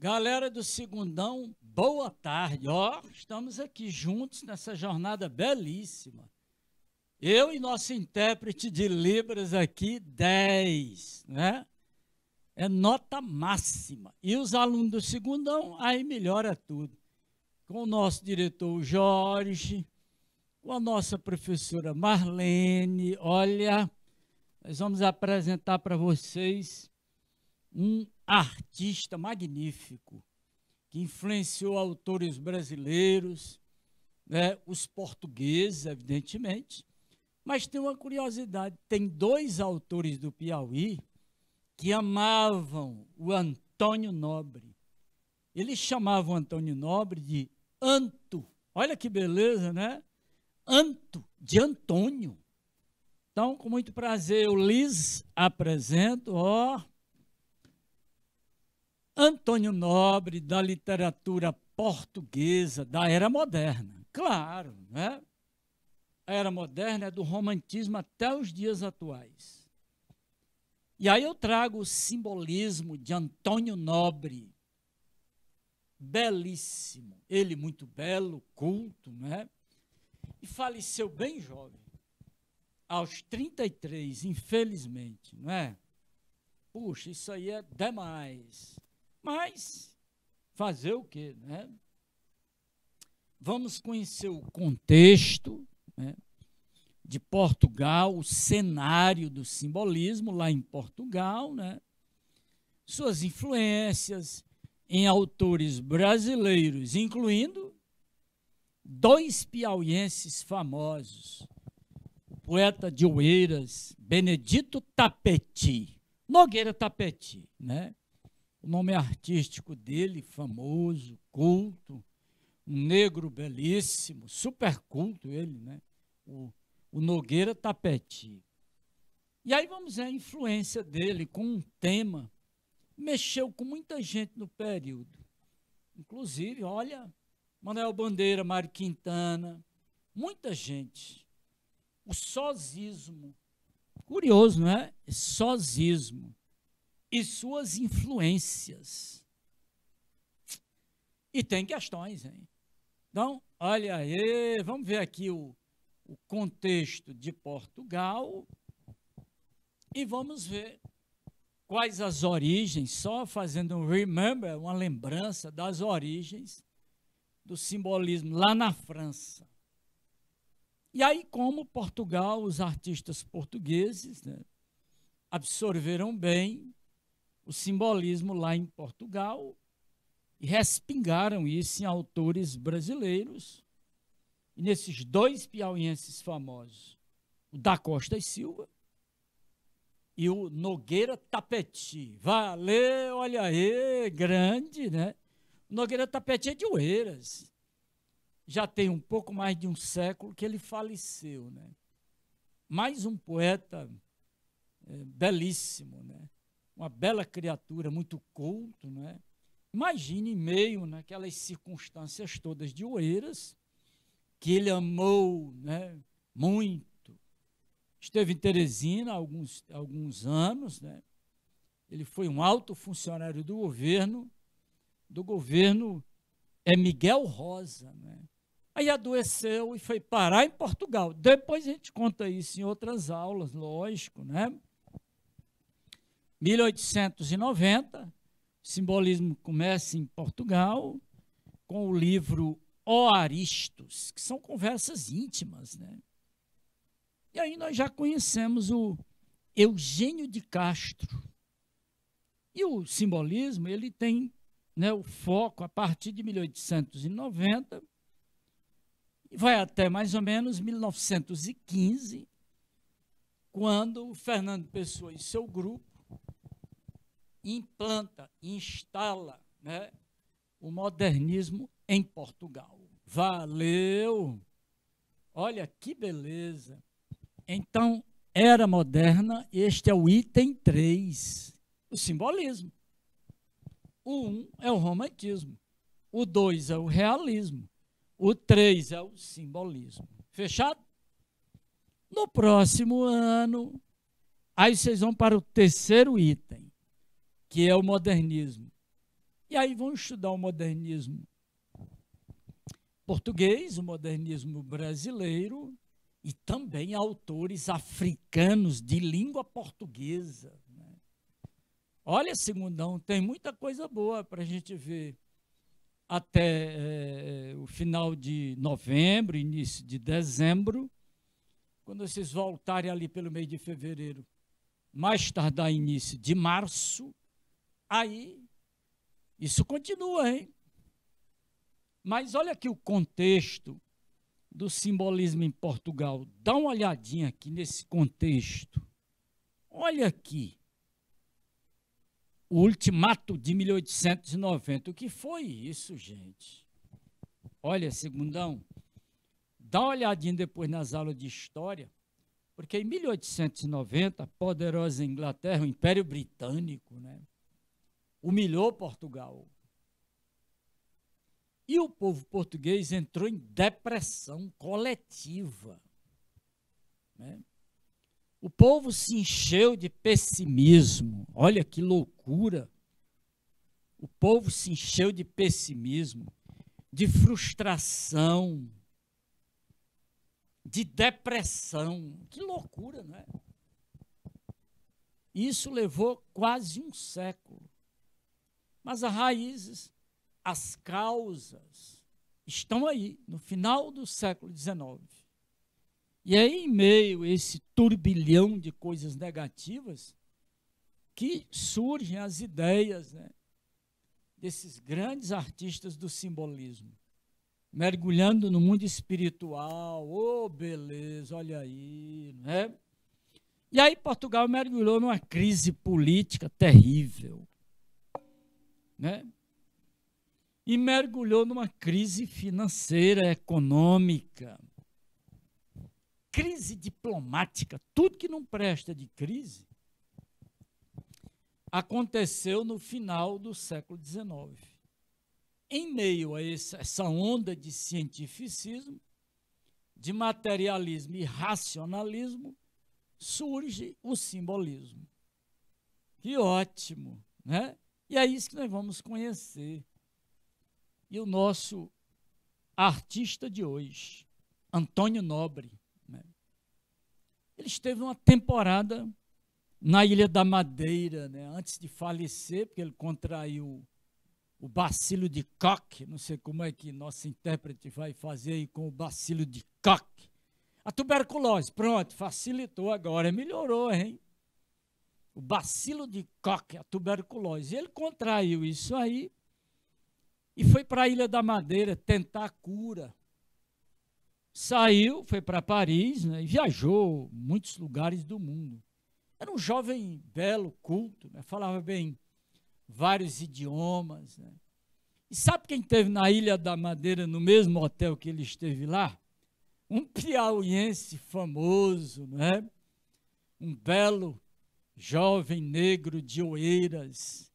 Galera do Segundão, boa tarde. Ó, estamos aqui juntos nessa jornada belíssima. Eu e nosso intérprete de Libras aqui, 10, né? É nota máxima. E os alunos do Segundão, aí melhora tudo. Com o nosso diretor Jorge, com a nossa professora Marlene. Olha, nós vamos apresentar para vocês um artista magnífico, que influenciou autores brasileiros, né, os portugueses, evidentemente, mas tem uma curiosidade, tem dois autores do Piauí que amavam o Antônio Nobre. Eles chamavam o Antônio Nobre de Anto. Olha que beleza, né? Anto, de Antônio. Então, com muito prazer, eu lhes apresento, Antônio Nobre, da literatura portuguesa, da Era Moderna. Claro, né? A Era Moderna é do romantismo até os dias atuais. E aí eu trago o simbolismo de Antônio Nobre, belíssimo, ele muito belo, culto, né? E faleceu bem jovem, aos 33, infelizmente, não é? Puxa, isso aí é demais. Mas fazer o quê, né? Vamos conhecer o contexto, né, de Portugal, o cenário do simbolismo lá em Portugal, né? Suas influências em autores brasileiros, incluindo dois piauienses famosos, o poeta de Oeiras, Benedito Tapeti, Nogueira Tapeti, né? O nome artístico dele, famoso, culto, um negro belíssimo, super culto ele, né? O Nogueira Tapeti. E aí vamos ver a influência dele com um tema, mexeu com muita gente no período. Inclusive, olha, Manuel Bandeira, Mário Quintana, muita gente. O sozismo, curioso, não é? Sozismo. E suas influências. E tem questões, hein? Então, olha aí, vamos ver aqui o contexto de Portugal e vamos ver quais as origens, só fazendo um remember, uma lembrança das origens do simbolismo lá na França. E aí, como Portugal, os artistas portugueses, né, absorveram bem o simbolismo lá em Portugal e respingaram isso em autores brasileiros. E nesses dois piauienses famosos, o da Costa e Silva e o Nogueira Tapeti. Valeu, olha aí, grande, né? O Nogueira Tapeti é de Oeiras. Já tem um pouco mais de um século que ele faleceu, né? Mais um poeta belíssimo, né? Uma bela criatura, muito culto, né? Imagine em meio naquelas circunstâncias todas de Oeiras, que ele amou, né, muito. Esteve em Teresina há alguns anos, né? Ele foi um alto funcionário do governo Miguel Rosa, né? Aí adoeceu e foi parar em Portugal. Depois a gente conta isso em outras aulas, lógico, né? 1890, o simbolismo começa em Portugal, com o livro O Aristos, que são conversas íntimas, né? E aí nós já conhecemos o Eugênio de Castro. E o simbolismo, ele tem, né, o foco a partir de 1890, e vai até mais ou menos 1915, quando o Fernando Pessoa e seu grupo implanta, instala, né, o modernismo em Portugal. Valeu! Olha que beleza! Então, Era Moderna, este é o item 3, o simbolismo. O 1 é o romantismo, o 2 é o realismo, o 3 é o simbolismo. Fechado? No próximo ano, aí vocês vão para o terceiro item, que é o modernismo. E aí vão estudar o modernismo português, o modernismo brasileiro e também autores africanos de língua portuguesa. Né? Olha, Segundão, tem muita coisa boa para a gente ver até o final de novembro, início de dezembro, quando vocês voltarem ali pelo mês de fevereiro, mais tardar início de março, aí isso continua, hein? Mas olha aqui o contexto do simbolismo em Portugal. Dá uma olhadinha aqui nesse contexto. Olha aqui. O Ultimato de 1890. O que foi isso, gente? Olha, Segundão, dá uma olhadinha depois nas aulas de história, porque em 1890, a poderosa Inglaterra, o Império Britânico, né, humilhou Portugal. E o povo português entrou em depressão coletiva. Né? O povo se encheu de pessimismo. Olha que loucura. O povo se encheu de pessimismo, de frustração, de depressão. Que loucura, não é? Isso levou quase um século. Mas as raízes, as causas estão aí, no final do século XIX. E é em meio a esse turbilhão de coisas negativas que surgem as ideias, né, desses grandes artistas do simbolismo, mergulhando no mundo espiritual. Oh, beleza, olha aí, né? E aí Portugal mergulhou numa crise política terrível, né? E mergulhou numa crise financeira, econômica, crise diplomática, tudo que não presta de crise aconteceu no final do século XIX. Em meio a essa onda de cientificismo, de materialismo e racionalismo, surge o simbolismo. Que ótimo, né? E é isso que nós vamos conhecer. E o nosso artista de hoje, Antônio Nobre, né? Ele esteve uma temporada na Ilha da Madeira, né? Antes de falecer, porque ele contraiu o bacilo de Koch, não sei como é que nosso intérprete vai fazer aí com o bacilo de Koch. A tuberculose, pronto, facilitou agora, melhorou, hein? O bacilo de Koch, a tuberculose. Ele contraiu isso aí e foi para a Ilha da Madeira tentar a cura. Saiu, foi para Paris, né, e viajou muitos lugares do mundo. Era um jovem belo, culto, né, falava bem vários idiomas. Né. E sabe quem esteve na Ilha da Madeira, no mesmo hotel que ele esteve lá? Um piauiense famoso, né? Um belo jovem negro de Oeiras,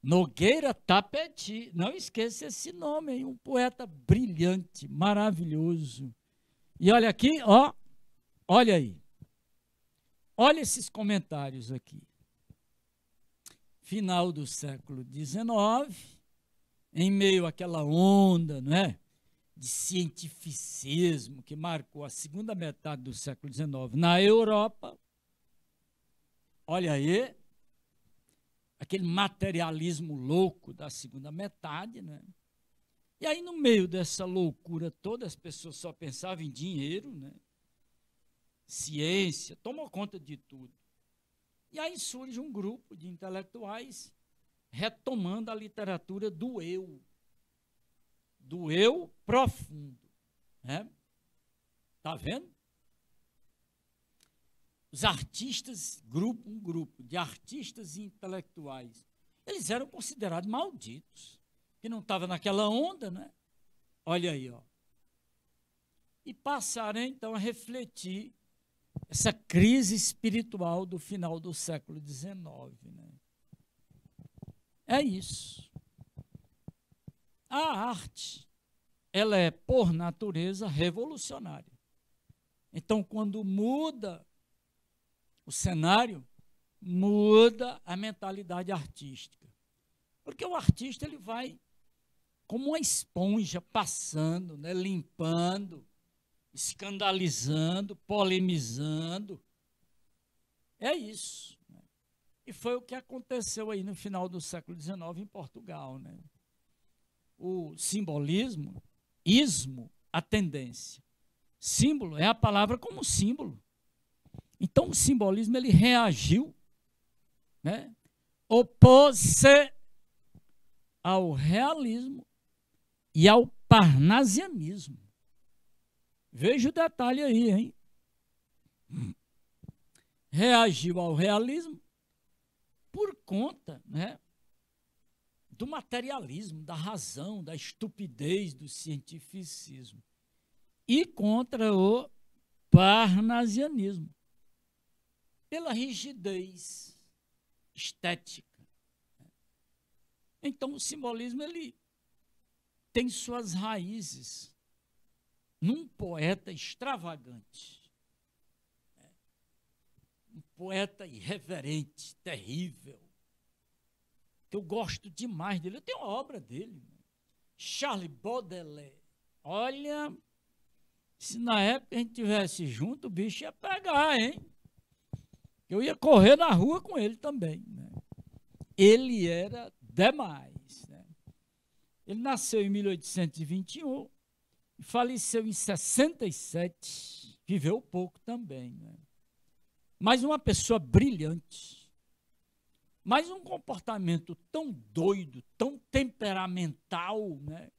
Nogueira Tapeti. Não esqueça esse nome, hein? Um poeta brilhante, maravilhoso. E olha aqui, ó, olha aí. Olha esses comentários aqui. Final do século XIX, em meio àquela onda, não é, de cientificismo que marcou a segunda metade do século XIX na Europa. Olha aí, aquele materialismo louco da segunda metade, né? E aí, no meio dessa loucura toda, as pessoas só pensavam em dinheiro, né? Ciência, tomou conta de tudo. E aí surge um grupo de intelectuais retomando a literatura do eu profundo. Né? Tá vendo? Os artistas, um grupo de artistas e intelectuais, eles eram considerados malditos, que não estavam naquela onda, né? Olha aí, ó. E passaram, então, a refletir essa crise espiritual do final do século XIX. Né? É isso. A arte, ela é, por natureza, revolucionária. Então, quando muda o cenário, muda a mentalidade artística. Porque o artista ele vai como uma esponja passando, né, limpando, escandalizando, polemizando. É isso. Né? E foi o que aconteceu aí no final do século XIX em Portugal. Né? O simbolismo, ismo, a tendência. Símbolo é a palavra como símbolo. Então o simbolismo ele reagiu, né? Opôs-se ao realismo e ao parnasianismo. Veja o detalhe aí, hein? Reagiu ao realismo por conta, né, do materialismo, da razão, da estupidez, do cientificismo. E contra o parnasianismo, pela rigidez estética. Então, o simbolismo ele tem suas raízes num poeta extravagante, um poeta irreverente, terrível, que eu gosto demais dele. Eu tenho uma obra dele, Charles Baudelaire. Olha, se na época a gente tivesse junto, o bicho ia pegar, hein? Eu ia correr na rua com ele também. Né? Ele era demais. Né? Ele nasceu em 1821 e faleceu em 67. Viveu pouco também. Né? Mas uma pessoa brilhante. Mas um comportamento tão doido, tão temperamental. Né?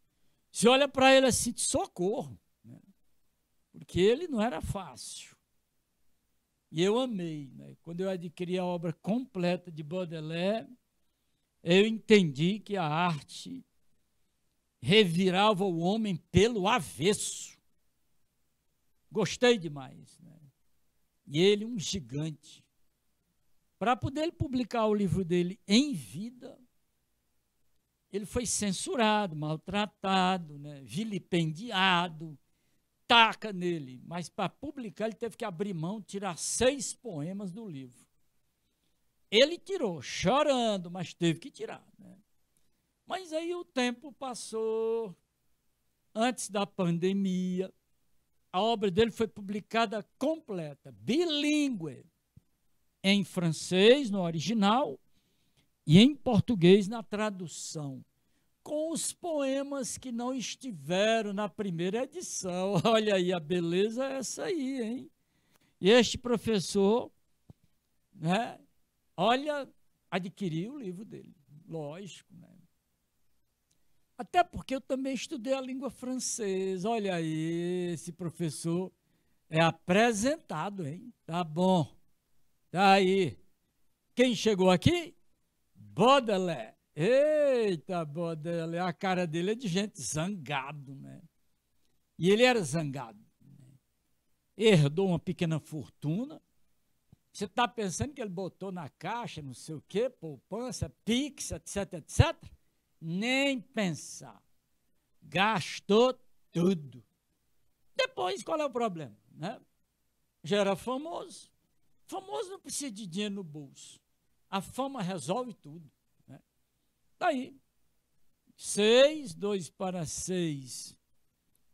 Você olha para ele assim de socorro. Né? Porque ele não era fácil. E eu amei. Né? Quando eu adquiri a obra completa de Baudelaire, eu entendi que a arte revirava o homem pelo avesso. Gostei demais. Né? E ele, um gigante. Para poder publicar o livro dele em vida, ele foi censurado, maltratado, né? Vilipendiado, taca nele. Mas para publicar, ele teve que abrir mão, tirar 6 poemas do livro. Ele tirou, chorando, mas teve que tirar. Né? Mas aí o tempo passou, antes da pandemia, a obra dele foi publicada completa, bilíngue, em francês, no original, e em português, na tradução, com os poemas que não estiveram na primeira edição. Olha aí, a beleza é essa aí, hein? E este professor, né, olha, adquiriu o livro dele, lógico, né? Até porque eu também estudei a língua francesa. Olha aí, esse professor é apresentado, hein? Tá bom. Tá aí. Quem chegou aqui? Baudelaire. Eita, Baudelaire. A cara dele é de gente zangado, né? E ele era zangado. Né? Herdou uma pequena fortuna. Você está pensando que ele botou na caixa, não sei o quê, poupança, Pix, etc, etc? Nem pensar. Gastou tudo. Depois, qual é o problema? Né? Já era famoso. Famoso não precisa de dinheiro no bolso. A fama resolve tudo. Né? Daí, 6, 2 para 6.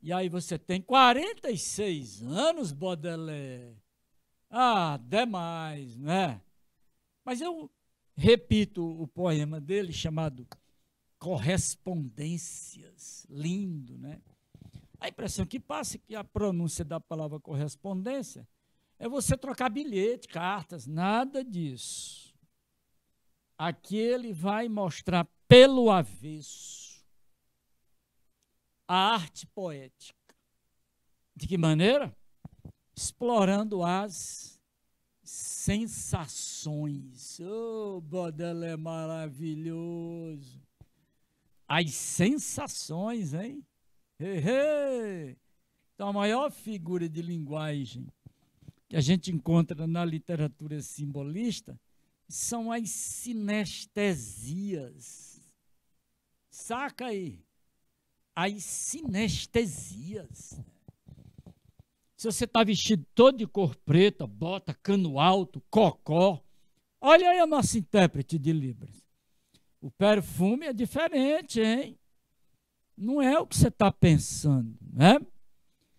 E aí você tem 46 anos, Baudelaire. Ah, demais, né? Mas eu repito o poema dele chamado Correspondências. Lindo, né? A impressão que passa é que a pronúncia da palavra correspondência é você trocar bilhete, cartas, nada disso. Aqui ele vai mostrar pelo avesso a arte poética. De que maneira? Explorando as sensações. Oh, Baudelaire é maravilhoso. As sensações, hein? Então, a maior figura de linguagem que a gente encontra na literatura simbolista são as sinestesias. Saca aí? As sinestesias. Se você está vestido todo de cor preta, bota, cano alto, cocó, olha aí a nossa intérprete de Libras. O perfume é diferente, hein? Não é o que você está pensando, né?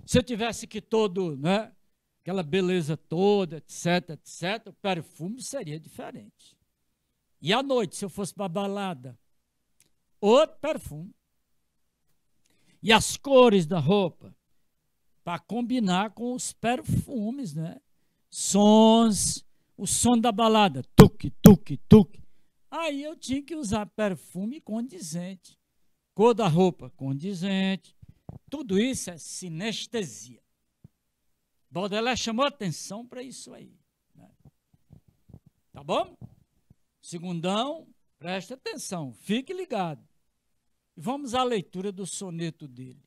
Se eu tivesse que todo, né? Aquela beleza toda, etc, etc, o perfume seria diferente. E à noite, se eu fosse para a balada, outro perfume. E as cores da roupa, para combinar com os perfumes, né? Sons, o som da balada, tuque, tuque, tuque. Aí eu tinha que usar perfume condizente. Cor da roupa condizente. Tudo isso é sinestesia. Baudelaire chamou atenção para isso aí. Né? Tá bom? Segundão, preste atenção, fique ligado. E vamos à leitura do soneto dele,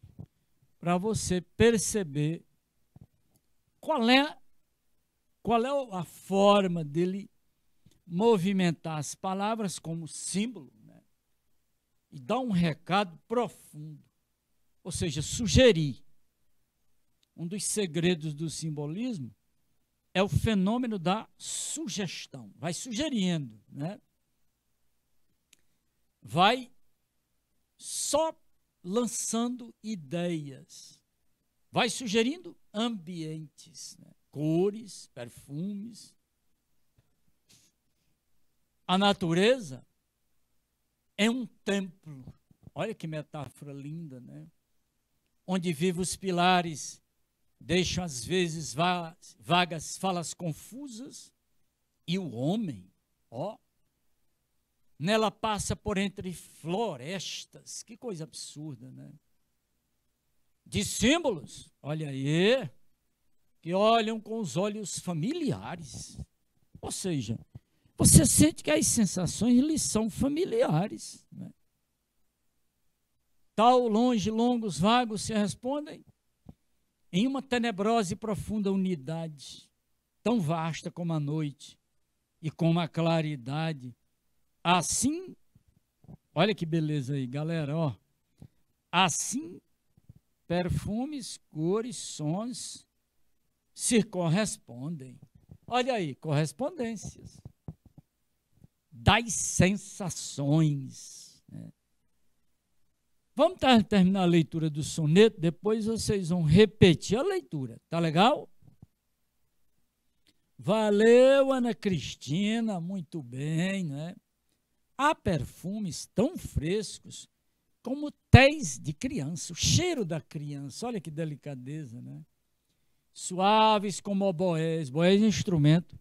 para você perceber qual é a forma dele movimentar as palavras como símbolo, né? E dar um recado profundo, ou seja, sugerir. Um dos segredos do simbolismo é o fenômeno da sugestão. Vai sugerindo, né? Vai só lançando ideias. Vai sugerindo ambientes, né? Cores, perfumes. A natureza é um templo. Olha que metáfora linda, né? Onde vivem os pilares, deixam às vezes vagas falas confusas, e o homem, ó, nela passa por entre florestas, que coisa absurda, né? De símbolos, olha aí, que olham com os olhos familiares. Ou seja, você sente que as sensações lhe são familiares, né? Tal, longe, longos, vagos se respondem em uma tenebrosa e profunda unidade, tão vasta como a noite e como a claridade. Assim, olha que beleza aí, galera, ó. Assim, perfumes, cores, sons se correspondem. Olha aí, correspondências das sensações, né? Vamos terminar a leitura do soneto, depois vocês vão repetir a leitura, tá legal? Valeu, Ana Cristina, muito bem, né? Há perfumes tão frescos como téis de criança, o cheiro da criança, olha que delicadeza, né? Suaves como oboés. Oboés é um instrumento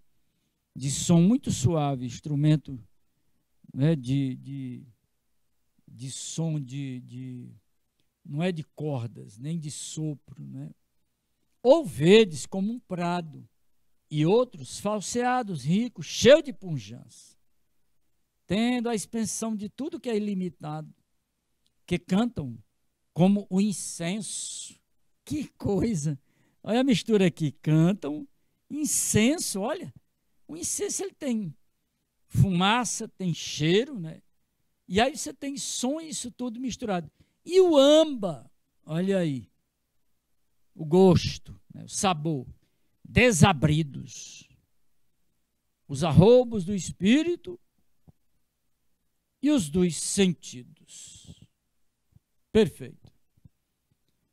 de som muito suave, instrumento, né, de som não é de cordas, nem de sopro, né? Ou verdes como um prado, e outros falseados, ricos, cheios de pujança, tendo a expansão de tudo que é ilimitado, que cantam como o incenso. Que coisa! Olha a mistura aqui, cantam incenso, olha, o incenso ele tem fumaça, tem cheiro, né? E aí você tem som e isso tudo misturado. E o âmbar, olha aí, o gosto, né, o sabor, desabridos, os arroubos do espírito e os dos sentidos. Perfeito.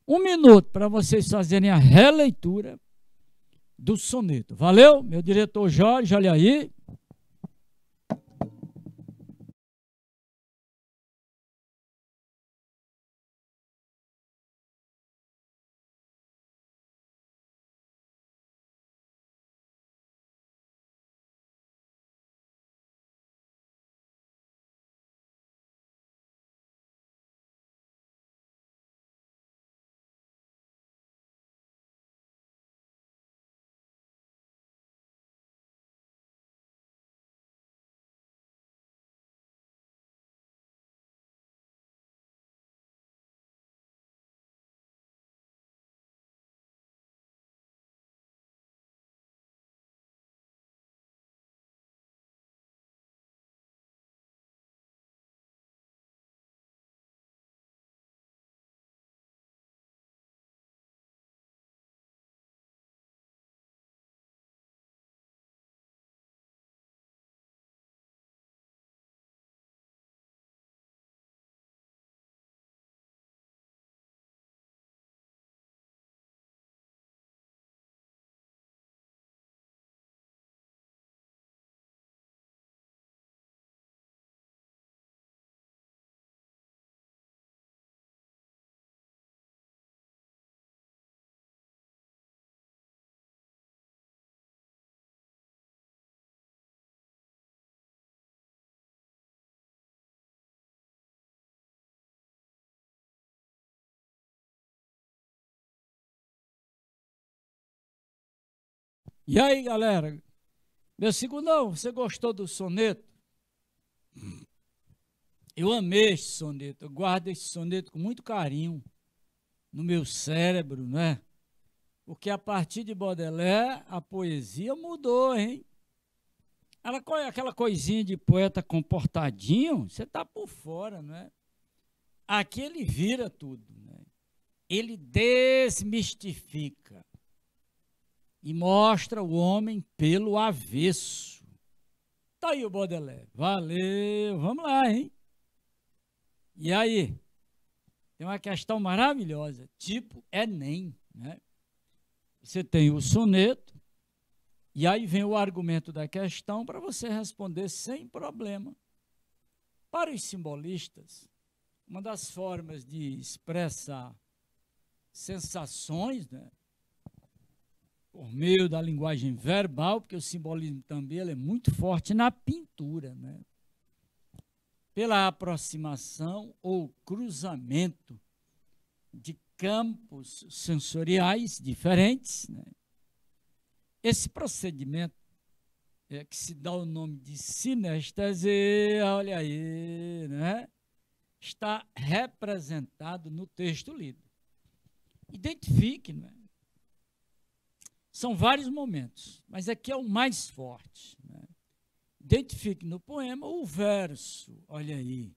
1 minuto para vocês fazerem a releitura do soneto. Valeu, meu diretor Jorge, olha aí. E aí, galera? Meu segundão, você gostou do soneto? Eu amei esse soneto, eu guardo esse soneto com muito carinho no meu cérebro, né? Porque a partir de Baudelaire, a poesia mudou, hein? Aquela coisinha de poeta comportadinho, você tá por fora, né? Aqui ele vira tudo, né? Ele desmistifica e mostra o homem pelo avesso. Tá aí o Baudelaire. Valeu, vamos lá, hein? E aí? Tem uma questão maravilhosa, tipo Enem, né? Você tem o soneto, e aí vem o argumento da questão para você responder sem problema. Para os simbolistas, uma das formas de expressar sensações, né, por meio da linguagem verbal, porque o simbolismo também ele é muito forte na pintura, né? Pela aproximação ou cruzamento de campos sensoriais diferentes, né? Esse procedimento que se dá o nome de sinestesia, olha aí, né? Está representado no texto lido. Identifique, né? São vários momentos, mas aqui é o mais forte, né? Identifique no poema o verso, olha aí,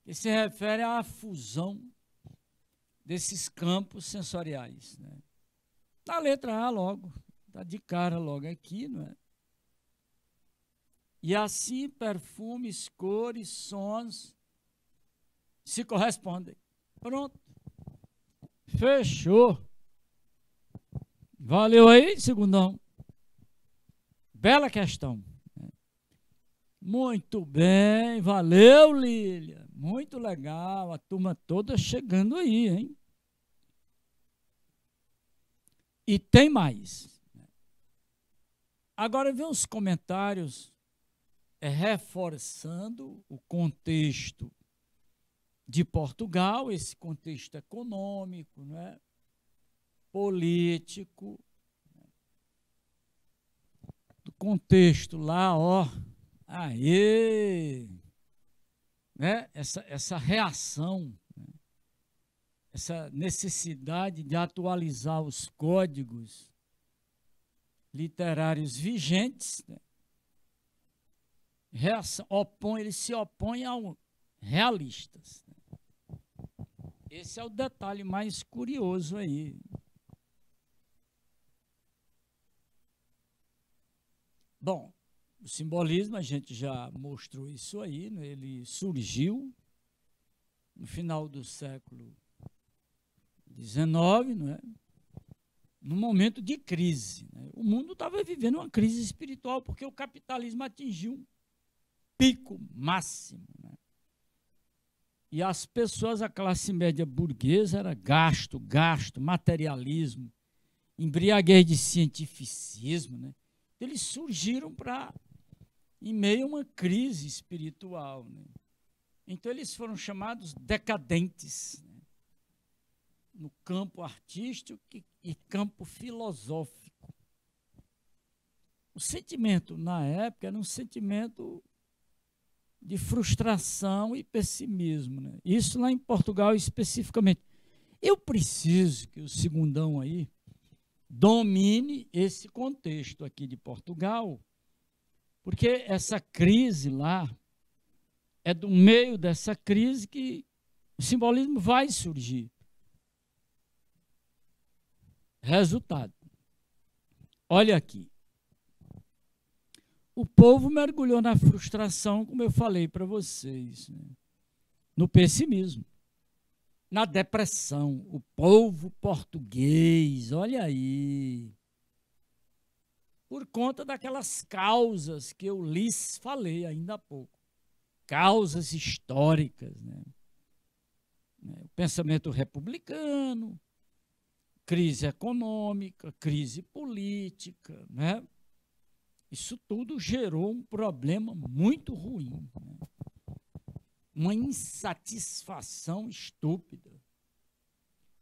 que se refere à fusão desses campos sensoriais, né? Na letra A logo, está de cara logo aqui, não é? E assim perfumes, cores, sons se correspondem. Pronto. Fechou. Valeu aí, segundão. Bela questão. Muito bem, valeu, Lília. Muito legal, a turma toda chegando aí, hein? E tem mais. Agora vem os comentários reforçando o contexto de Portugal, esse contexto econômico, né, político, do contexto lá, ó, aê, né, essa reação, né, essa necessidade de atualizar os códigos literários vigentes, né, eles se opõem aos realistas. Esse é o detalhe mais curioso aí. Bom, o simbolismo, a gente já mostrou isso aí, né? Ele surgiu no final do século XIX, não é? Num momento de crise, né? O mundo estava vivendo uma crise espiritual porque o capitalismo atingiu um pico máximo, né? E as pessoas, a classe média burguesa, era gasto, materialismo, embriaguez de cientificismo, né? Eles surgiram em meio a uma crise espiritual, né? Então eles foram chamados decadentes, né, no campo artístico e campo filosófico. O sentimento na época era um sentimento de frustração e pessimismo, né? Isso lá em Portugal especificamente. Eu preciso que o segundão aí domine esse contexto aqui de Portugal, porque essa crise lá é do meio dessa crise que o simbolismo vai surgir. Resultado. Olha aqui. O povo mergulhou na frustração, como eu falei para vocês, né? No pessimismo, na depressão. O povo português, olha aí, por conta daquelas causas que eu lhes falei ainda há pouco, causas históricas, né? O pensamento republicano, crise econômica, crise política, né? Isso tudo gerou um problema muito ruim, né? Uma insatisfação estúpida.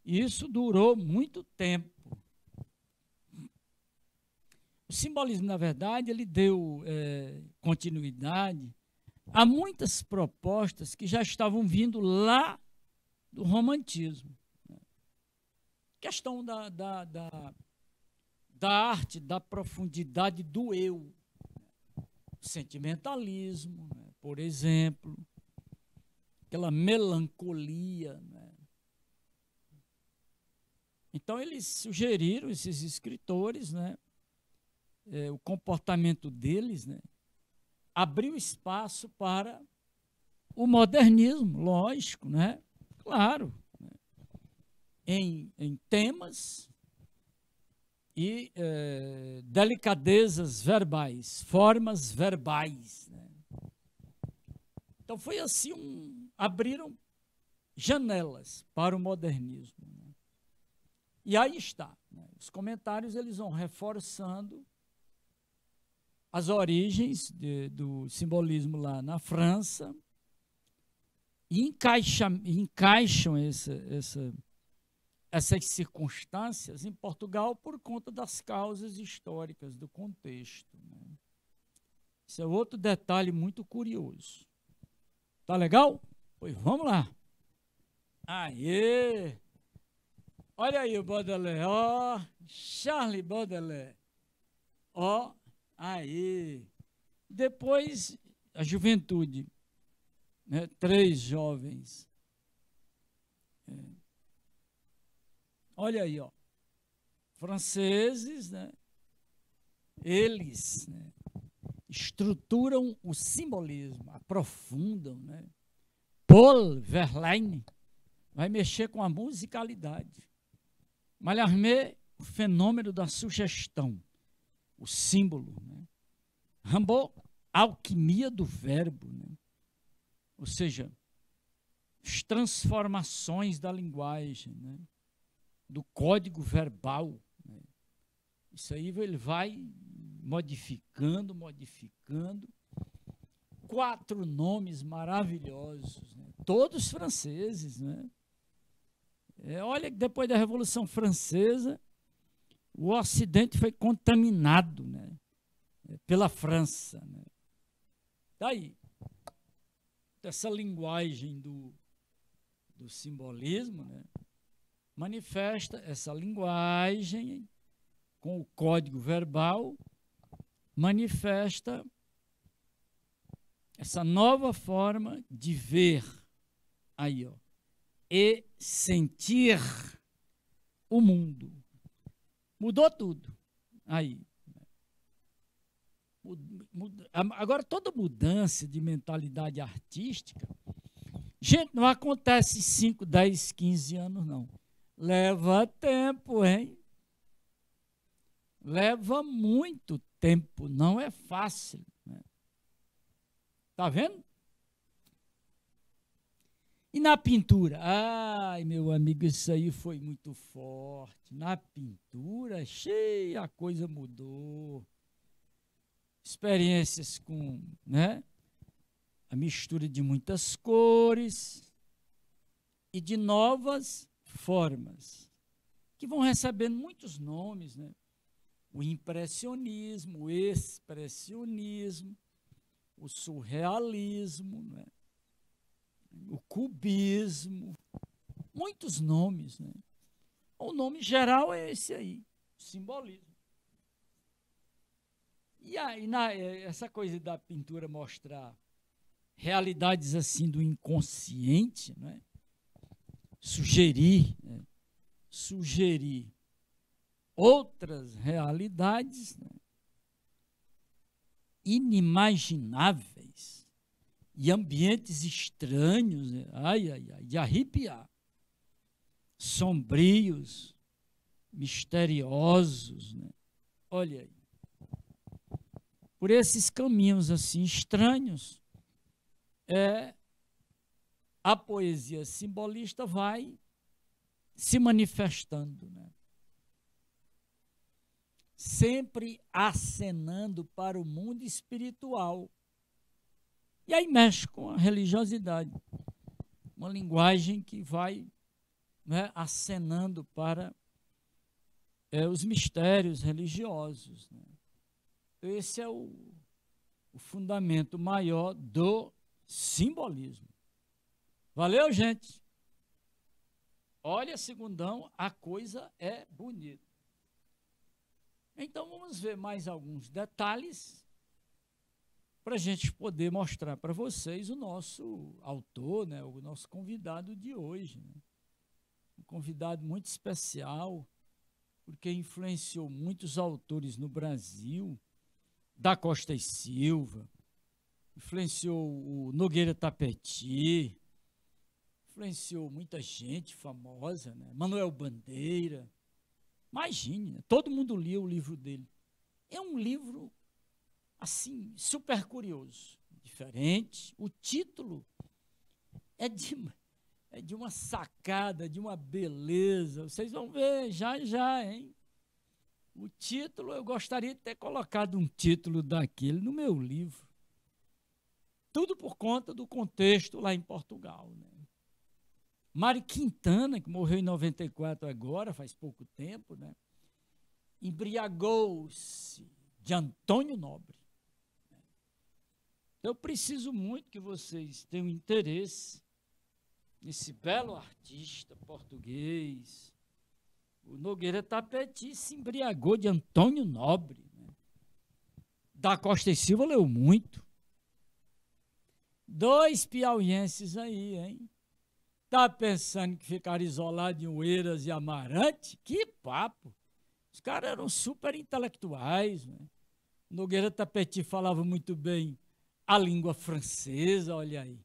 Isso durou muito tempo. O simbolismo, na verdade, ele deu continuidade a muitas propostas que já estavam vindo lá do romantismo. Questão da arte, da profundidade do eu. Sentimentalismo, né? Por exemplo, aquela melancolia. Né? Então, eles sugeriram, esses escritores, né? O comportamento deles, né? Abriu espaço para o modernismo, lógico, né? Claro, né? Em temas e delicadezas verbais, formas verbais. Né? Então foi assim, abriram janelas para o modernismo. Né? E aí está. Né? Os comentários eles vão reforçando as origens do simbolismo lá na França e encaixam essas circunstâncias em Portugal por conta das causas históricas, do contexto. Né? Isso é outro detalhe muito curioso. Tá legal? Pois vamos lá. Aê! Olha aí o Baudelaire, ó, Charles Baudelaire, ó, aí. Depois, a juventude, né? 3 jovens. Olha aí, ó, franceses, né? Eles, né? Estruturam o simbolismo, aprofundam, né? Paul Verlaine vai mexer com a musicalidade. Mallarmé, o fenômeno da sugestão, o símbolo. Né? Rimbaud, alquimia do verbo, né? Ou seja, as transformações da linguagem, né? Do código verbal. Né? Isso aí ele vai modificando. 4 nomes maravilhosos, né? Todos franceses, né? Olha que depois da Revolução Francesa, o Ocidente foi contaminado, né? Pela França. Né? Daí, essa linguagem do simbolismo, né? Manifesta essa linguagem com o código verbal, manifesta essa nova forma de ver aí, ó, e sentir o mundo. Mudou tudo. Aí. Agora, toda mudança de mentalidade artística, gente, não acontece em 5, 10, 15 anos, não. Leva tempo, hein? Leva muito tempo, não é fácil. Né? Tá vendo? E na pintura? Ai, meu amigo, isso aí foi muito forte. Na pintura, cheia, a coisa mudou. Experiências com, né, a mistura de muitas cores e de novas formas, que vão recebendo muitos nomes, né? O impressionismo, o expressionismo, o surrealismo, né? O cubismo, muitos nomes. Né? O nome geral é esse aí, simbolismo. E aí, essa coisa da pintura mostrar realidades assim do inconsciente, né? Sugerir outras realidades, né? Inimagináveis e ambientes estranhos, né? De arrepiar, sombrios, misteriosos, né? Olha aí. Por esses caminhos assim estranhos, a poesia simbolista vai se manifestando, né? Sempre acenando para o mundo espiritual. E aí mexe com a religiosidade. Uma linguagem que vai, né, acenando para os mistérios religiosos. Né? Esse é o fundamento maior do simbolismo. Valeu, gente? Olha, segundão, a coisa é bonita. Então, vamos ver mais alguns detalhes para a gente poder mostrar para vocês o nosso autor, né, o nosso convidado de hoje. Né? Um convidado muito especial, porque influenciou muitos autores no Brasil, da Costa e Silva, influenciou o Nogueira Tapeti, influenciou muita gente famosa, né? Manuel Bandeira. Imagine, né? Todo mundo lia o livro dele. É um livro, assim, super curioso, diferente. O título é de uma sacada, de uma beleza. Vocês vão ver já, hein? O título, eu gostaria de ter colocado um título daquele no meu livro. Tudo por conta do contexto lá em Portugal, né? Mário Quintana, que morreu em 94 agora, faz pouco tempo, né? Embriagou-se de Antônio Nobre. Eu preciso muito que vocês tenham interesse nesse belo artista português. O Nogueira Tapeti se embriagou de Antônio Nobre. Né? Da Costa e Silva leu muito. 2 piauienses aí, hein? Tá pensando que ficaram isolados em Oeiras e Amarante? Que papo! Os caras eram super intelectuais. Né? Nogueira Tapeti falava muito bem a língua francesa, olha aí.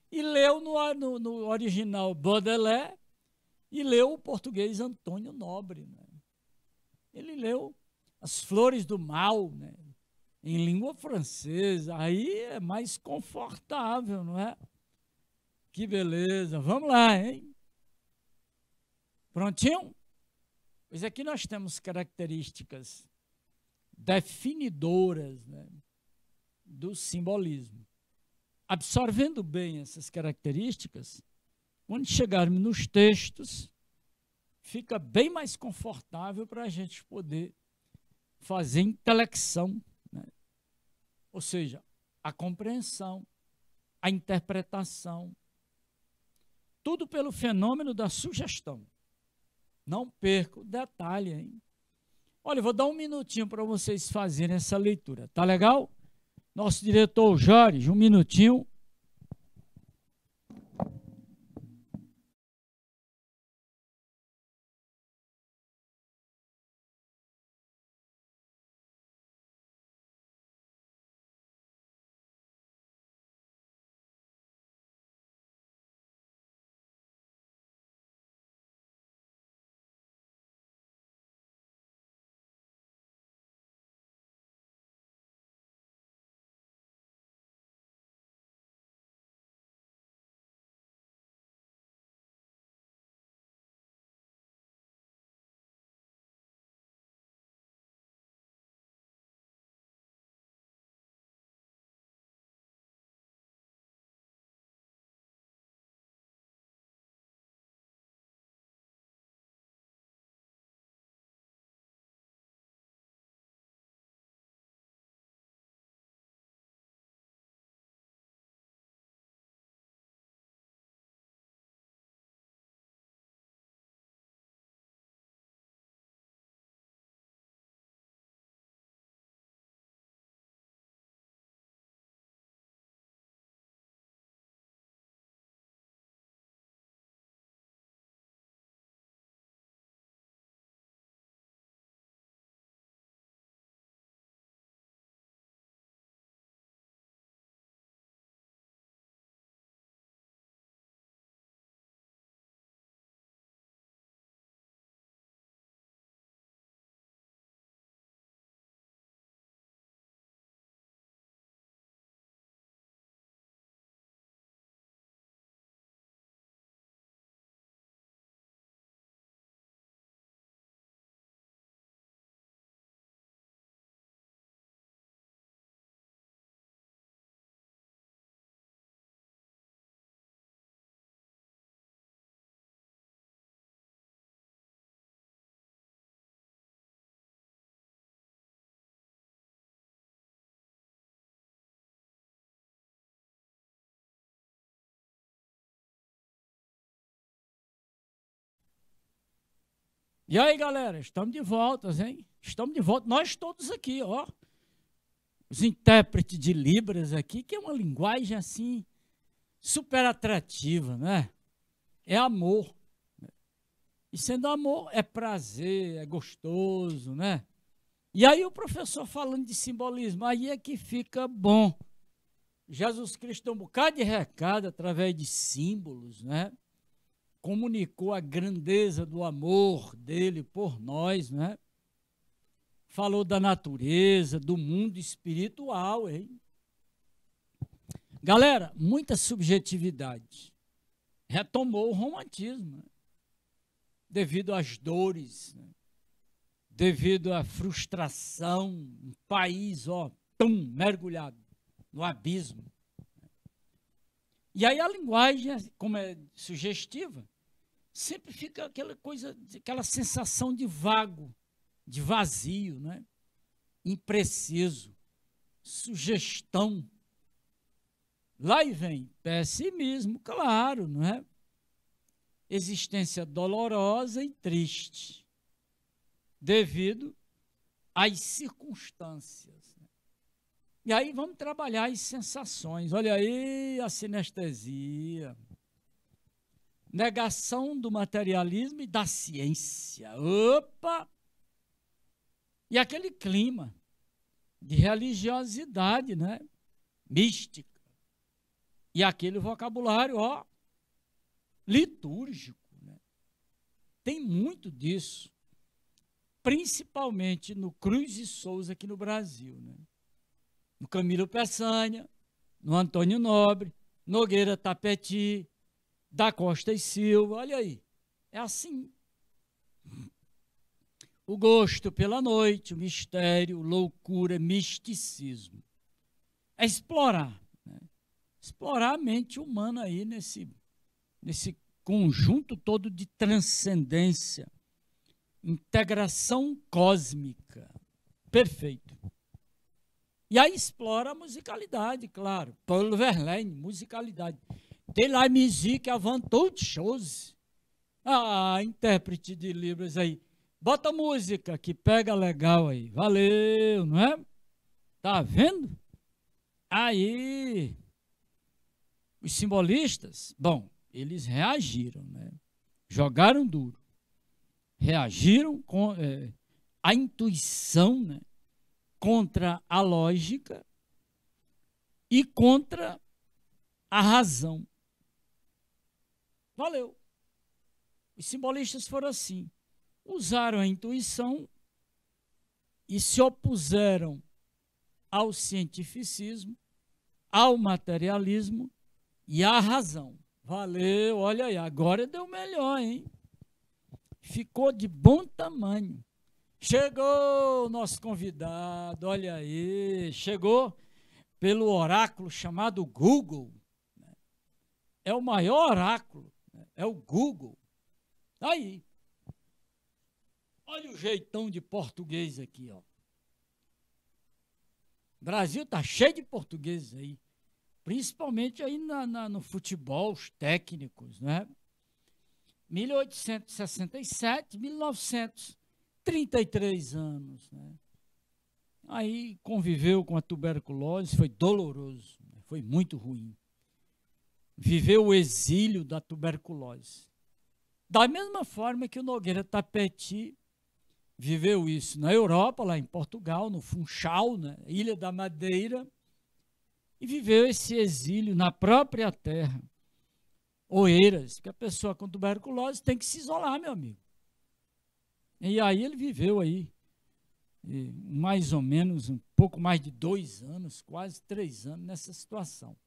E leu no original Baudelaire e leu o português Antônio Nobre. Né? Ele leu As Flores do Mal, né? Em língua francesa. Aí é mais confortável, não é? Que beleza. Vamos lá, hein? Prontinho? Pois aqui nós temos características definidoras, né, do simbolismo. Absorvendo bem essas características, quando chegarmos nos textos, fica bem mais confortável para a gente poder fazer intelecção, né? Ou seja, a compreensão, a interpretação, tudo pelo fenômeno da sugestão. Não perca o detalhe, hein? Olha, eu vou dar um minutinho para vocês fazerem essa leitura. Tá legal? Nosso diretor Jorge, um minutinho. E aí, galera, estamos de volta, hein? Estamos de volta, nós todos aqui, ó. Os intérpretes de Libras aqui, que é uma linguagem assim, super atrativa, né? É amor. E sendo amor, é prazer, é gostoso, né? E aí o professor falando de simbolismo, aí é que fica bom. Jesus Cristo deu um bocado de recado através de símbolos, né? Comunicou a grandeza do amor dele por nós, né? Falou da natureza, do mundo espiritual, hein? Galera, muita subjetividade. Retomou o romantismo, né? Devido às dores, né? Devido à frustração, um país, ó, mergulhado no abismo. E aí a linguagem, como é sugestiva, sempre fica aquela coisa, aquela sensação de vago, de vazio, né? Impreciso, sugestão. Lá e vem pessimismo, claro, não é? Existência dolorosa e triste, devido às circunstâncias. E aí vamos trabalhar as sensações. Olha aí a sinestesia. Negação do materialismo e da ciência. Opa! E aquele clima de religiosidade, né? Mística. E aquele vocabulário, ó, litúrgico, né? Tem muito disso, principalmente no Cruz e Souza aqui no Brasil, né? No Camilo Peçanha, no Antônio Nobre, Nogueira Tapeti, da Costa e Silva, olha aí, é assim. O gosto pela noite, o mistério, loucura, misticismo. É explorar, né? Explorar a mente humana aí nesse conjunto todo de transcendência, integração cósmica. Perfeito. E aí explora a musicalidade, claro. Paul Verlaine, musicalidade. De la musique avant toute chose. Ah, intérprete de Libras aí. Bota música que pega legal aí. Valeu, não é? Tá vendo? Aí, os simbolistas, bom, eles reagiram, né? Jogaram duro. Reagiram com a intuição, né? Contra a lógica e contra a razão. Valeu. Os simbolistas foram assim. Usaram a intuição e se opuseram ao cientificismo, ao materialismo e à razão. Valeu, olha aí, agora deu melhor, hein? Ficou de bom tamanho. Chegou o nosso convidado, olha aí, chegou pelo oráculo chamado Google. É o maior oráculo, é o Google. Aí, olha o jeitão de português aqui, ó. O Brasil está cheio de portugueses aí, principalmente aí no futebol, os técnicos, né? 1867, 1933 anos, né? Aí conviveu com a tuberculose, foi doloroso, né? Foi muito ruim. Viveu o exílio da tuberculose. Da mesma forma que o Nogueira Tapeti viveu isso na Europa, lá em Portugal, no Funchal, né? Ilha da Madeira, e viveu esse exílio na própria terra. Oeiras, que a pessoa com tuberculose tem que se isolar, meu amigo. E aí ele viveu aí, mais ou menos, um pouco mais de 2 anos, quase 3 anos nessa situação.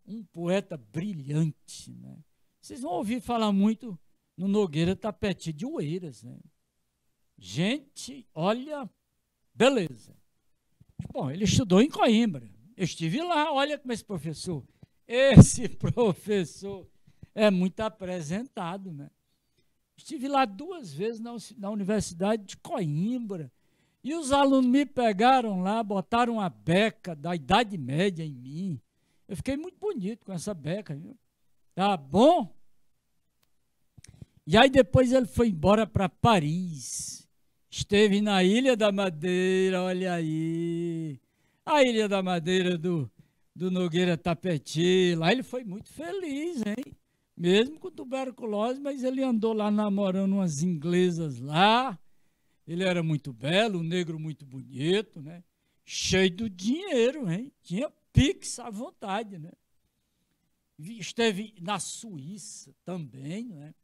Um poeta brilhante, né? Vocês vão ouvir falar muito no Nogueira Tapeti de Oeiras, né? Gente, olha, beleza. Bom, ele estudou em Coimbra. Eu estive lá, olha como esse professor é muito apresentado, né? Estive lá 2 vezes na Universidade de Coimbra. E os alunos me pegaram lá, botaram uma beca da Idade Média em mim. Eu fiquei muito bonito com essa beca, viu? Tá bom? E aí depois ele foi embora para Paris. Esteve na Ilha da Madeira, olha aí. A Ilha da Madeira do Nogueira Tapeti. Lá ele foi muito feliz, hein? Mesmo com tuberculose, mas ele andou lá namorando umas inglesas lá. Ele era muito belo, um negro muito bonito, né? Cheio do dinheiro, hein? Tinha pix à vontade, né? Esteve na Suíça também, né?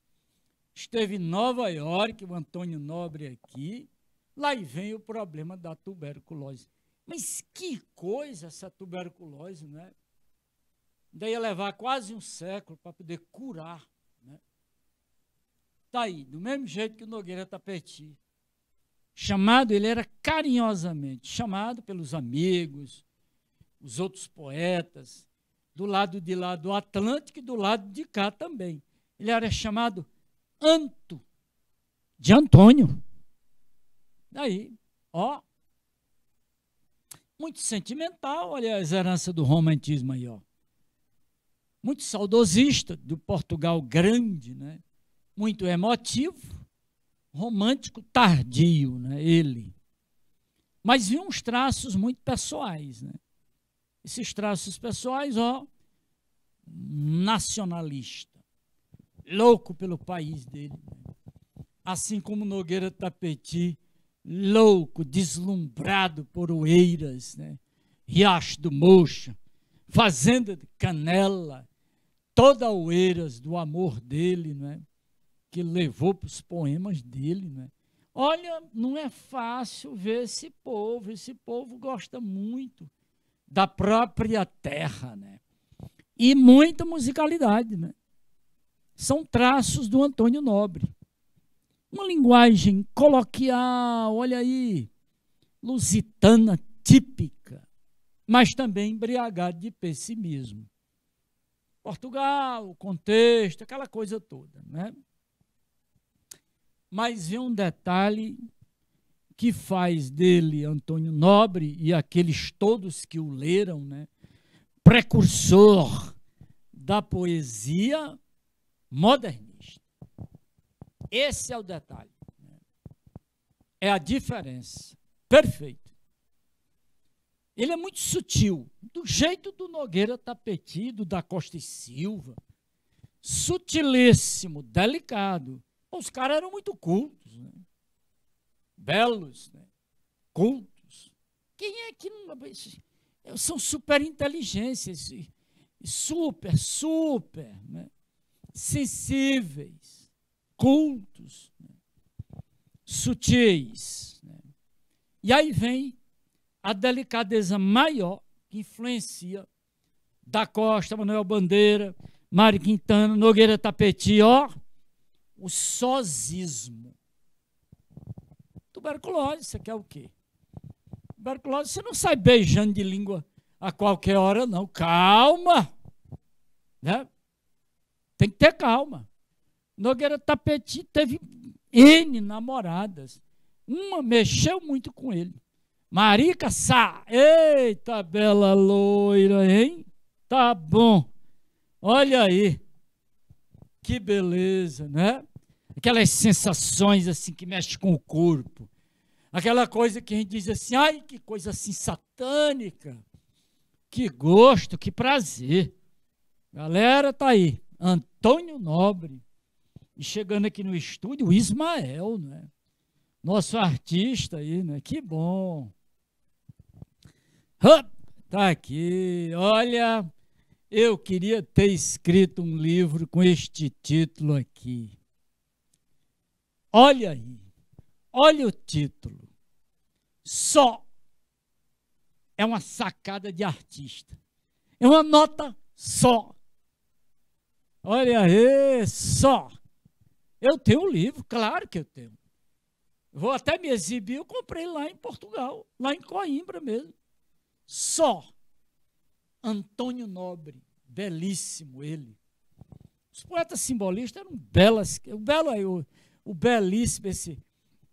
Esteve em Nova York, o Antônio Nobre aqui. Lá e vem o problema da tuberculose. Mas que coisa essa tuberculose, né? Daí ia levar quase um século para poder curar, né? Tá aí, do mesmo jeito que o Nogueira Tapeti. Chamado, ele era carinhosamente chamado pelos amigos, os outros poetas, do lado de lá do Atlântico e do lado de cá também. Ele era chamado Anto, de Antônio. Daí, ó, muito sentimental, olha as heranças do romantismo aí, ó. Muito saudosista, do Portugal grande, né? Muito emotivo, romântico tardio, né? Ele. Mas vi uns traços muito pessoais, né? Esses traços pessoais, ó, nacionalista, louco pelo país dele, né? Assim como Nogueira Tapeti, louco, deslumbrado por Oeiras, né? Riacho do Mocha, Fazenda de Canela, toda Oeiras do amor dele, né? Que levou para os poemas dele, né? Olha, não é fácil ver esse povo gosta muito da própria terra, né? E muita musicalidade, né? São traços do Antônio Nobre. Uma linguagem coloquial, olha aí, lusitana típica, mas também embriagada de pessimismo. Portugal, o contexto, aquela coisa toda, né? Mas vem um detalhe que faz dele, Antônio Nobre, e aqueles todos que o leram, né, precursor da poesia modernista. Esse é o detalhe, né? É a diferença. Perfeito. Ele é muito sutil, do jeito do Nogueira Tapeti, do da Costa e Silva. Sutilíssimo, delicado. Os caras eram muito cultos, né? Belos, né? Cultos. Quem é que não... São super inteligências, super, né? Sensíveis, cultos, né? Sutis, né? E aí vem a delicadeza maior que influencia da Costa, Manuel Bandeira, Mário Quintana, Nogueira Tapeti, ó, o sozismo. Tuberculose, você quer o quê? Tuberculose, você não sai beijando de língua a qualquer hora, não. Calma! Né? Tem que ter calma. Nogueira Tapeti teve N namoradas. Uma mexeu muito com ele. Marica Sá. Eita, bela loira, hein? Tá bom. Olha aí. Que beleza, né? Aquelas sensações assim que mexem com o corpo. Aquela coisa que a gente diz assim, ai, que coisa assim satânica. Que gosto, que prazer. Galera, tá aí. Antônio Nobre. E chegando aqui no estúdio, o Ismael, né? Nosso artista aí, né? Que bom. Tá aqui. Olha, eu queria ter escrito um livro com este título aqui. Olha aí. Olha o título. Só. É uma sacada de artista. É uma nota só. Olha aí, só. Eu tenho um livro, claro que eu tenho. Vou até me exibir, eu comprei lá em Portugal, lá em Coimbra mesmo. Só. Antônio Nobre, belíssimo ele. Os poetas simbolistas eram belas, o belíssimo, esse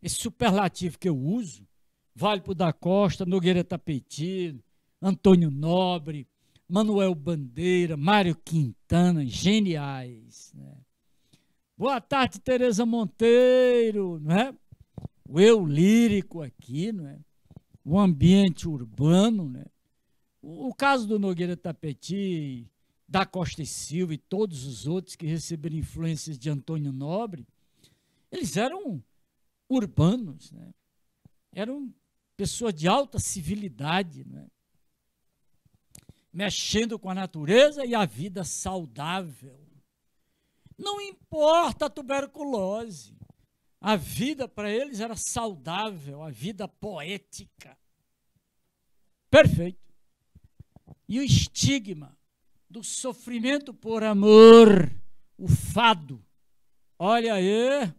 superlativo que eu uso, vale para o da Costa, Nogueira Tapeti, Antônio Nobre, Manuel Bandeira, Mário Quintana, geniais, né? Boa tarde, Tereza Monteiro, não é? O eu lírico aqui, não é? O ambiente urbano, né? O caso do Nogueira Tapeti, da Costa e Silva e todos os outros que receberam influências de Antônio Nobre, eles eram urbanos, né? Eram pessoas de alta civilidade, né? Mexendo com a natureza e a vida saudável. Não importa a tuberculose. A vida para eles era saudável, a vida poética. Perfeito. E o estigma do sofrimento por amor, o fado. Olha aí,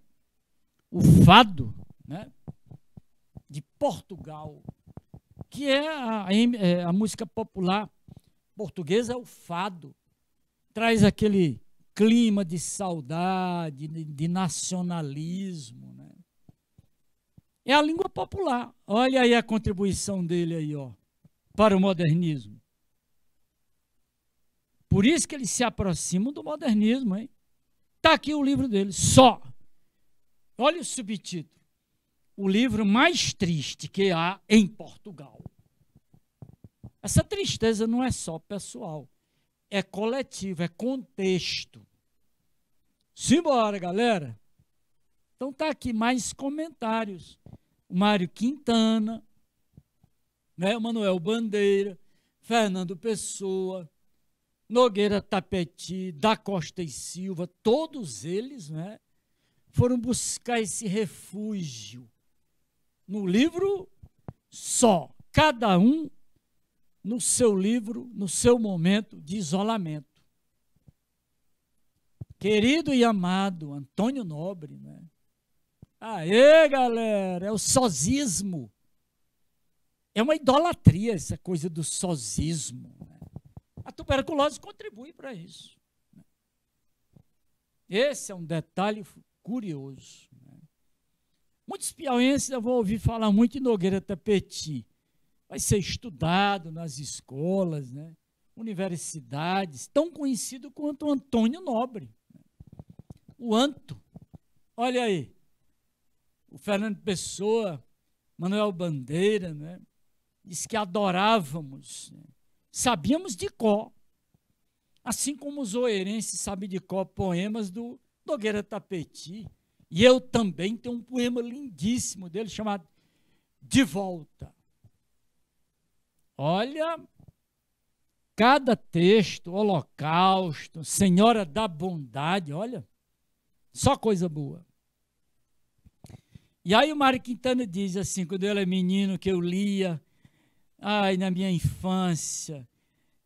o fado, né, de Portugal, que é a música popular portuguesa, é o fado. Traz aquele clima de saudade, de nacionalismo, né? É a língua popular. Olha aí a contribuição dele aí, ó, para o modernismo. Por isso que eles se aproximam do modernismo, hein? Está aqui o livro dele, Só. Olha o subtítulo. O livro mais triste que há em Portugal. Essa tristeza não é só pessoal, é coletivo, é contexto. Simbora, galera. Então tá aqui mais comentários. O Mário Quintana, né? O Manuel Bandeira, Fernando Pessoa, Nogueira Tapeti, da Costa e Silva, todos eles, né, foram buscar esse refúgio no livro Só, cada um no seu livro, no seu momento de isolamento. Querido e amado Antônio Nobre, né? Aê, galera, é o sozismo. É uma idolatria essa coisa do sozismo, né? A tuberculose contribui para isso. Esse é um detalhe curioso, né? Muitos piauienses eu vou ouvir falar muito em Nogueira Tapeti. Vai ser estudado nas escolas, né? Universidades, tão conhecido quanto o Antônio Nobre. O Anto, olha aí, o Fernando Pessoa, Manuel Bandeira, né? Diz que adorávamos, né? Sabíamos de cor, assim como os oeirenses sabem de cor poemas do Nogueira Tapeti. E eu também tenho um poema lindíssimo dele chamado De Volta. Olha, cada texto, Holocausto, Senhora da Bondade, olha, só coisa boa. E aí o Mário Quintana diz assim, quando eu era menino que eu lia, ai, na minha infância,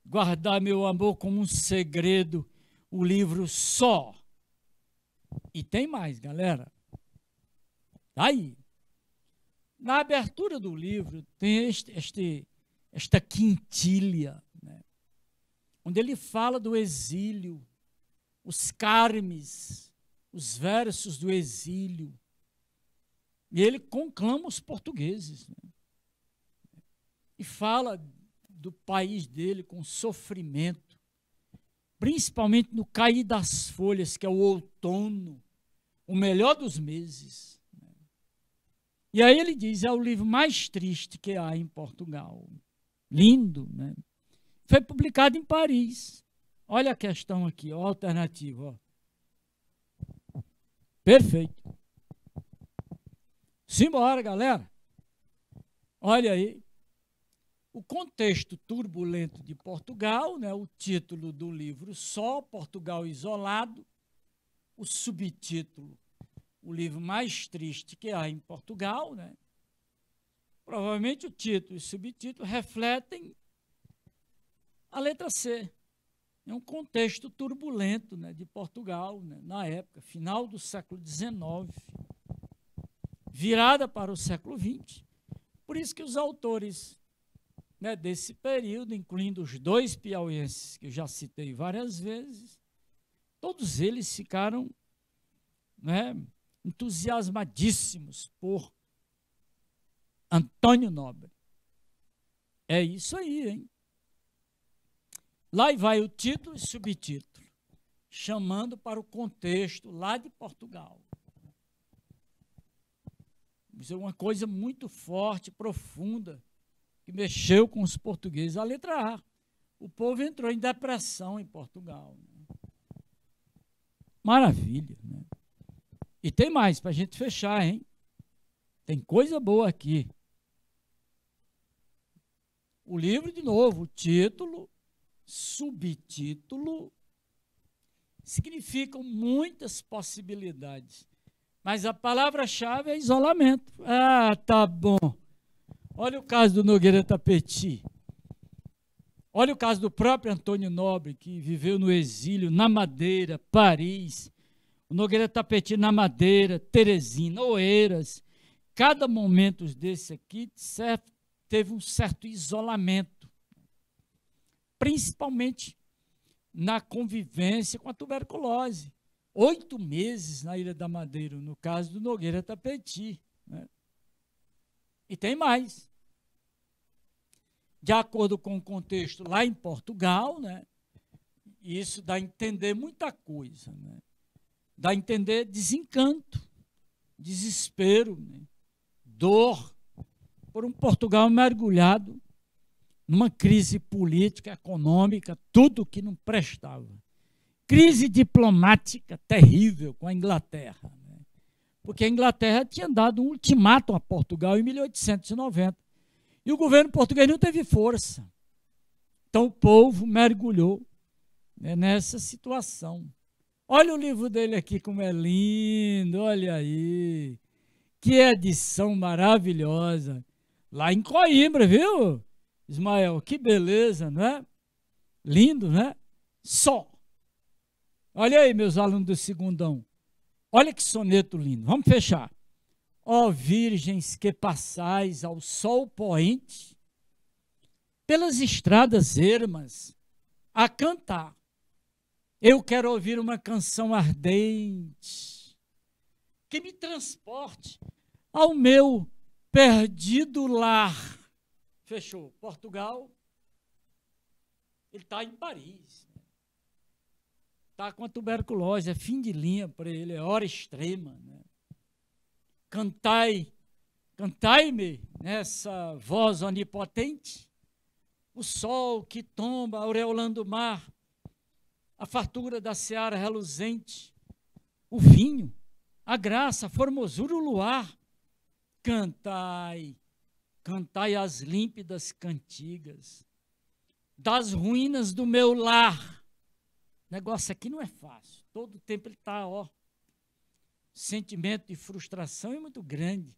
guardar meu amor como um segredo, o livro Só. E tem mais, galera. Aí, na abertura do livro, tem esta quintilha, né, onde ele fala do exílio, os carmes, os versos do exílio. E ele conclama os portugueses, né, e fala do país dele com sofrimento, principalmente no cair das folhas, que é o outono, o melhor dos meses. Né. E aí ele diz, é o livro mais triste que há em Portugal. Lindo, né? Foi publicado em Paris. Olha a questão aqui, ó, a alternativa. Ó. Perfeito. Simbora, galera. Olha aí. O contexto turbulento de Portugal, né? O título do livro Só, Portugal Isolado. O subtítulo, o livro mais triste que há em Portugal, né? Provavelmente o título e o subtítulo refletem a letra C. É um contexto turbulento, né, de Portugal, né, na época, final do século XIX, virada para o século XX. Por isso que os autores, né, desse período, incluindo os dois piauienses que eu já citei várias vezes, todos eles ficaram, né, entusiasmadíssimos por Antônio Nobre. É isso aí, hein? Lá vai o título e subtítulo. chamando para o contexto lá de Portugal. Isso é uma coisa muito forte, profunda, que mexeu com os portugueses. A letra A. O povo entrou em depressão em Portugal. Maravilha, né? E tem mais para a gente fechar, hein? Tem coisa boa aqui. O livro, de novo, o título, subtítulo, significam muitas possibilidades. Mas a palavra-chave é isolamento. Ah, tá bom. Olha o caso do Nogueira Tapeti. Olha o caso do próprio Antônio Nobre, que viveu no exílio, na Madeira, Paris. O Nogueira Tapeti na Madeira, Teresina, Oeiras. Cada momento desse aqui teve um certo isolamento, principalmente na convivência com a tuberculose. 8 meses na Ilha da Madeira, no caso do Nogueira Tapeti, né? E tem mais. De acordo com o contexto lá em Portugal, né? Isso dá a entender muita coisa, né? Dá a entender desencanto, desespero, né? Dor, por um Portugal mergulhado numa crise política, econômica, tudo que não prestava. Crise diplomática terrível com a Inglaterra, né? Porque a Inglaterra tinha dado um ultimato a Portugal em 1890. E o governo português não teve força. Então o povo mergulhou, né, nessa situação. Olha o livro dele aqui como é lindo, olha aí. Que edição maravilhosa. Lá em Coimbra, viu, Ismael? Que beleza, não é? Lindo, né? Só. Olha aí, meus alunos do segundão. Olha que soneto lindo. Vamos fechar. Ó virgens que passais ao sol poente, pelas estradas ermas, a cantar. Eu quero ouvir uma canção ardente, que me transporte ao meu perdido lar. Fechou. Portugal, ele está em Paris. Está com a tuberculose, é fim de linha para ele, é hora extrema, né? Cantai, cantai-me nessa voz onipotente, o sol que tomba aureolando o mar, a fartura da seara reluzente, o vinho, a graça, a formosura, o luar. Cantai, cantai as límpidas cantigas das ruínas do meu lar. O negócio aqui não é fácil. Todo tempo ele está, ó, sentimento de frustração é muito grande.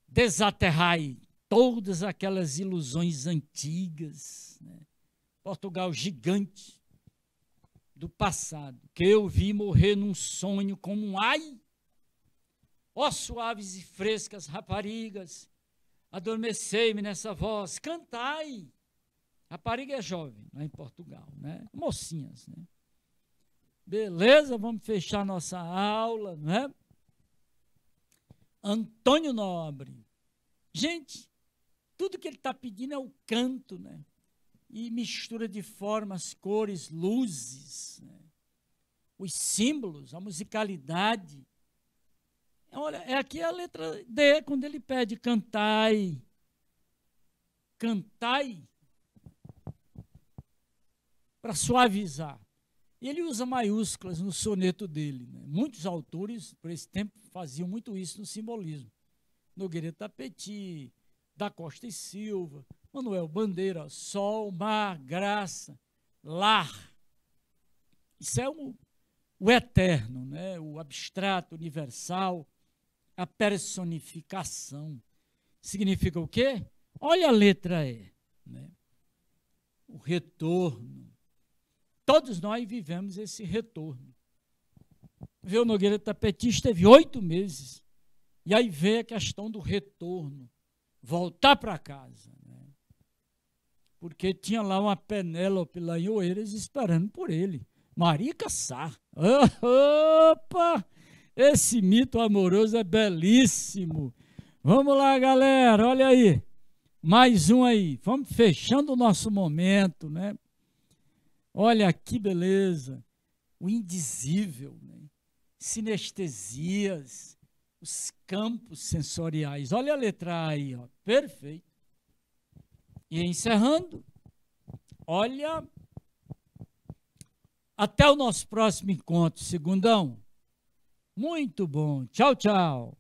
Desaterrai todas aquelas ilusões antigas, né? Portugal gigante do passado, que eu vi morrer num sonho como um ai. Ó suaves e frescas raparigas, adormecei-me nessa voz, cantai. Rapariga é jovem, lá em Portugal, né? Mocinhas, né? Beleza, vamos fechar nossa aula, né? Antônio Nobre. Gente, tudo que ele está pedindo é o canto, né? E mistura de formas, cores, luzes, né? Os símbolos, a musicalidade. Olha, é aqui a letra D, quando ele pede cantai. Cantai para suavizar. E ele usa maiúsculas no soneto dele, né? Muitos autores, por esse tempo, faziam muito isso no simbolismo. Nogueira Tapeti, da Costa e Silva, Manuel Bandeira, sol, mar, graça, lar. Isso é o eterno, né? O abstrato, universal, a personificação. Significa o quê? Olha a letra E, né? O retorno. Todos nós vivemos esse retorno. Viu, Nogueira Tapeti esteve 8 meses. E aí vem a questão do retorno. Voltar para casa. Né? Porque tinha lá uma Penélope lá em Oeiras esperando por ele. Maria Cassar. Opa! Esse mito amoroso é belíssimo. Vamos lá, galera. Olha aí. Mais um aí. Vamos fechando o nosso momento, né? Olha que beleza. o indizível, né? Sinestesias, os campos sensoriais. Olha a letra A aí, ó, perfeito. E encerrando, olha, até o nosso próximo encontro, segundão. Muito bom. Tchau, tchau.